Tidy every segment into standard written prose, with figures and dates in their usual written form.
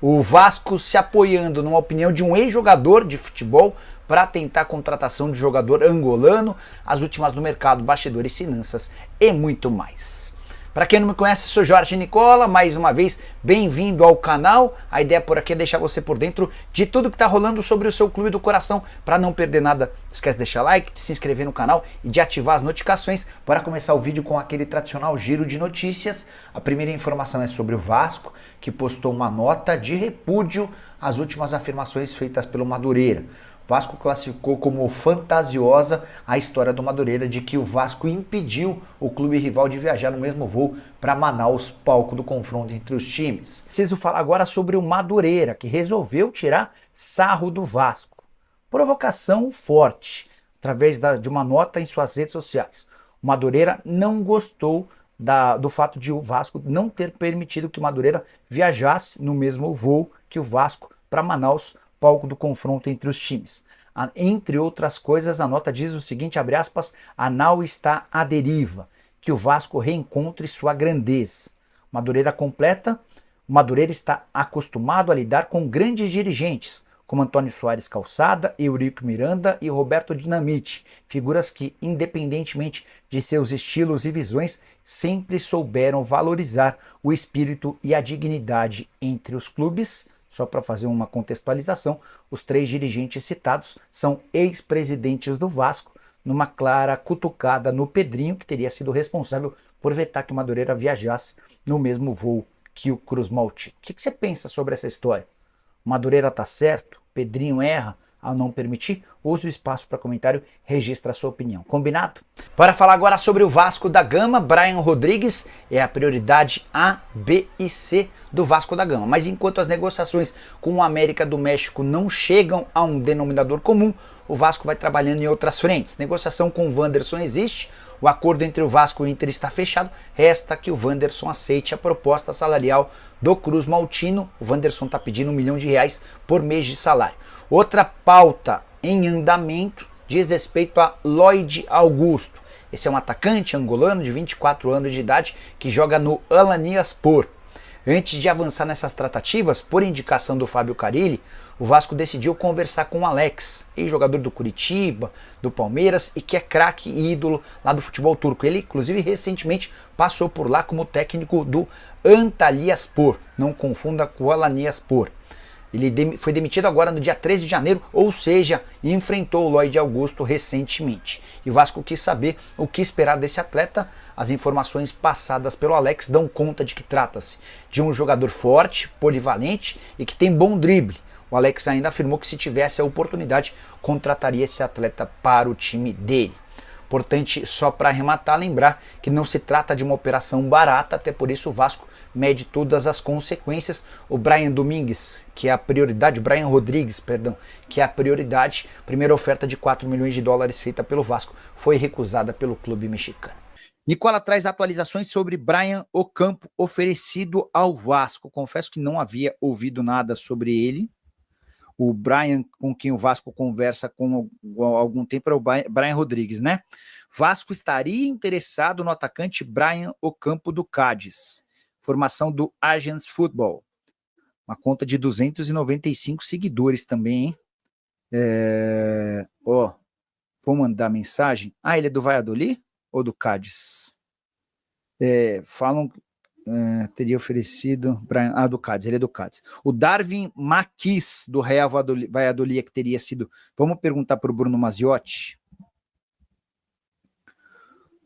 O Vasco se apoiando numa opinião de um ex-jogador de futebol para tentar a contratação de jogador angolano, as últimas no mercado, bastidores, finanças e muito mais. Para quem não me conhece, sou Jorge Nicola, mais uma vez, bem-vindo ao canal. A ideia por aqui é deixar você por dentro de tudo que está rolando sobre o seu clube do coração. Para não perder nada, não esquece de deixar like, de se inscrever no canal e de ativar as notificações. Para começar o vídeo com aquele tradicional giro de notícias, a primeira informação é sobre o Vasco, que postou uma nota de repúdio às últimas afirmações feitas pelo Madureira. Vasco classificou como fantasiosa a história do Madureira de que o Vasco impediu o clube rival de viajar no mesmo voo para Manaus, palco do confronto entre os times. Preciso falar agora sobre o Madureira, que resolveu tirar sarro do Vasco. Provocação forte, através de uma nota em suas redes sociais. O Madureira não gostou do fato de o Vasco não ter permitido que o Madureira viajasse no mesmo voo que o Vasco para Manaus, palco do confronto entre os times. Entre outras coisas, a nota diz o seguinte, abre aspas, a nau está à deriva, que o Vasco reencontre sua grandeza. Madureira completa, o Madureira está acostumado a lidar com grandes dirigentes, como Antônio Soares Calçada, Eurico Miranda e Roberto Dinamite, figuras que, independentemente de seus estilos e visões, sempre souberam valorizar o espírito e a dignidade entre os clubes. Só para fazer uma contextualização, os três dirigentes citados são ex-presidentes do Vasco, numa clara cutucada no Pedrinho, que teria sido responsável por vetar que o Madureira viajasse no mesmo voo que o Cruz Maltino. O que você pensa sobre essa história? O Madureira está certo? Pedrinho erra ao não permitir? Use o espaço para comentário, registra a sua opinião. Combinado? Para falar agora sobre o Vasco da Gama, Brian Rodrigues é a prioridade A, B e C do Vasco da Gama. Mas enquanto as negociações com o América do México não chegam a um denominador comum, o Vasco vai trabalhando em outras frentes. Negociação com o Wanderson existe, o acordo entre o Vasco e o Inter está fechado, resta que o Wanderson aceite a proposta salarial do Cruz Maltino. O Wanderson está pedindo R$1 milhão por mês de salário. Outra pauta em andamento diz respeito a Lloyd Augusto. Esse é um atacante angolano de 24 anos de idade que joga no Alanyaspor. Antes de avançar nessas tratativas, por indicação do Fábio Carille, o Vasco decidiu conversar com o Alex, ex-jogador do Curitiba, do Palmeiras e que é craque e ídolo lá do futebol turco. Ele, inclusive, recentemente passou por lá como técnico do Antalyaspor. Não confunda com o Alanyaspor. Ele foi demitido agora no dia 13 de janeiro, ou seja, enfrentou o Lloyd Augusto recentemente. E o Vasco quis saber o que esperar desse atleta. As informações passadas pelo Alex dão conta de que trata-se de um jogador forte, polivalente e que tem bom drible. O Alex ainda afirmou que se tivesse a oportunidade, contrataria esse atleta para o time dele. Importante, só para arrematar, lembrar que não se trata de uma operação barata, até por isso o Vasco mede todas as consequências. O Brian Domingues, que é a prioridade, o Brian Rodrigues, perdão, que é a prioridade, primeira oferta de $4 milhões feita pelo Vasco, foi recusada pelo clube mexicano. Nicola traz atualizações sobre Brian Ocampo oferecido ao Vasco. Confesso que não havia ouvido nada sobre ele. O Brian, com quem o Vasco conversa com algum tempo, é o Brian Rodrigues, né? Vasco estaria interessado no atacante Brian Ocampo do Cádiz. Formação do Agents Football. Uma conta de 295 seguidores também, hein? Vou mandar mensagem. Ele é do Valladolid ou do Cádiz? Falam... teria oferecido Brian, do Cádiz, ele é do Cádiz. O Darwin Maquis, do Real Valladolid, que teria sido... Vamos perguntar para o Bruno Maziotti.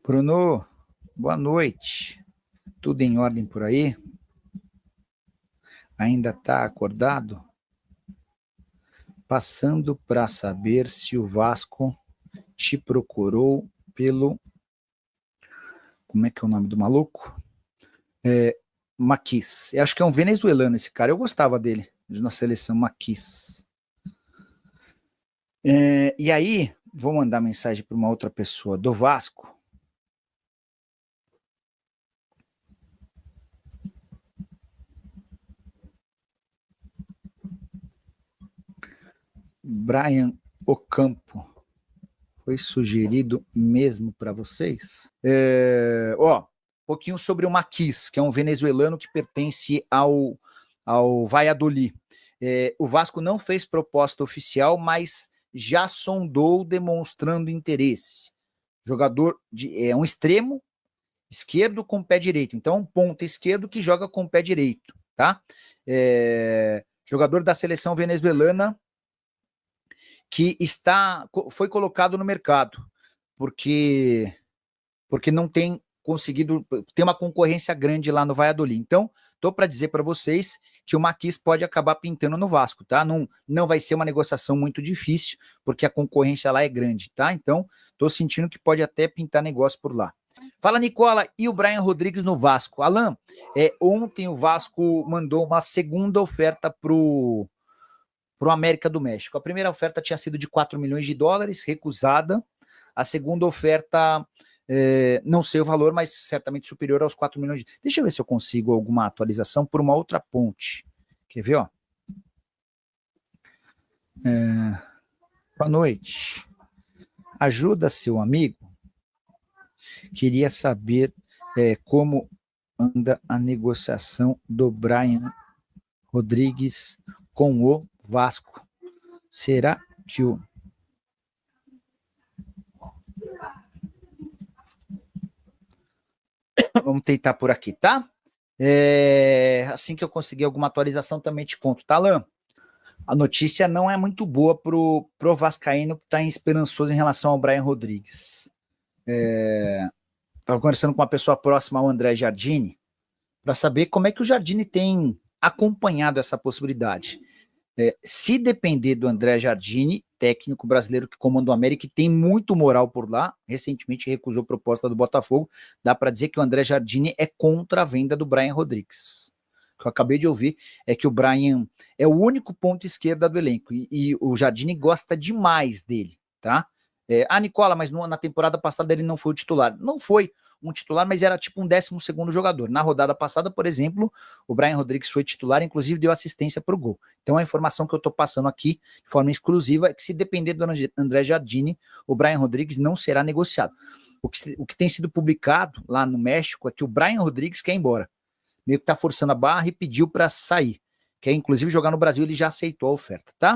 Bruno, boa noite. Tudo em ordem por aí? Ainda está acordado? Passando para saber se o Vasco te procurou pelo... Como é que é o nome do maluco? Maquis. Eu acho que é um venezuelano esse cara. Eu gostava dele, na seleção Maquis. E aí, vou mandar mensagem para uma outra pessoa do Vasco. Brian Ocampo. Foi sugerido mesmo para vocês? Um pouquinho sobre o Maquis, que é um venezuelano que pertence ao ao Valladolid. O Vasco não fez proposta oficial, mas já sondou demonstrando interesse. Jogador é um extremo esquerdo com pé direito. Então, um ponta esquerdo que joga com pé direito, tá? Jogador da seleção venezuelana que foi colocado no mercado, porque não tem conseguido, tem uma concorrência grande lá no Valladolid. Então, tô para dizer para vocês que o Maquis pode acabar pintando no Vasco, tá? Não vai ser uma negociação muito difícil, porque a concorrência lá é grande, tá? Então, tô sentindo que pode até pintar negócio por lá. Fala, Nicola, e o Brian Rodrigues no Vasco? Alan, ontem o Vasco mandou uma segunda oferta pro América do México. A primeira oferta tinha sido de 4 milhões de dólares, recusada. A segunda oferta, não sei o valor, mas certamente superior aos 4 milhões de... Deixa eu ver se eu consigo alguma atualização por uma outra ponte. Quer ver, ó? Boa noite. Ajuda seu amigo. Queria saber como anda a negociação do Brian Rodrigues com o Vasco. Será que o... Vamos tentar por aqui, tá? Assim que eu conseguir alguma atualização, também te conto, tá, Alan? A notícia não é muito boa pro vascaíno que está esperançoso em relação ao Brian Rodrigues. Estava conversando com uma pessoa próxima ao André Jardine para saber como é que o Jardine tem acompanhado essa possibilidade. Se depender do André Jardine, técnico brasileiro que comanda o América, que tem muito moral por lá, recentemente recusou proposta do Botafogo, dá para dizer que o André Jardine é contra a venda do Brian Rodrigues. O que eu acabei de ouvir é que o Brian é o único ponto esquerda do elenco, e o Jardine gosta demais dele, tá? Nicola, mas na temporada passada ele não foi o titular. Não foi um titular, mas era tipo um 12º jogador. Na rodada passada, por exemplo, o Brian Rodrigues foi titular, inclusive deu assistência para o gol. Então a informação que eu estou passando aqui de forma exclusiva é que, se depender do André Jardine, o Brian Rodrigues não será negociado. O que tem sido publicado lá no México é que o Brian Rodrigues quer ir embora. Meio que está forçando a barra e pediu para sair. Quer inclusive jogar no Brasil, ele já aceitou a oferta, tá?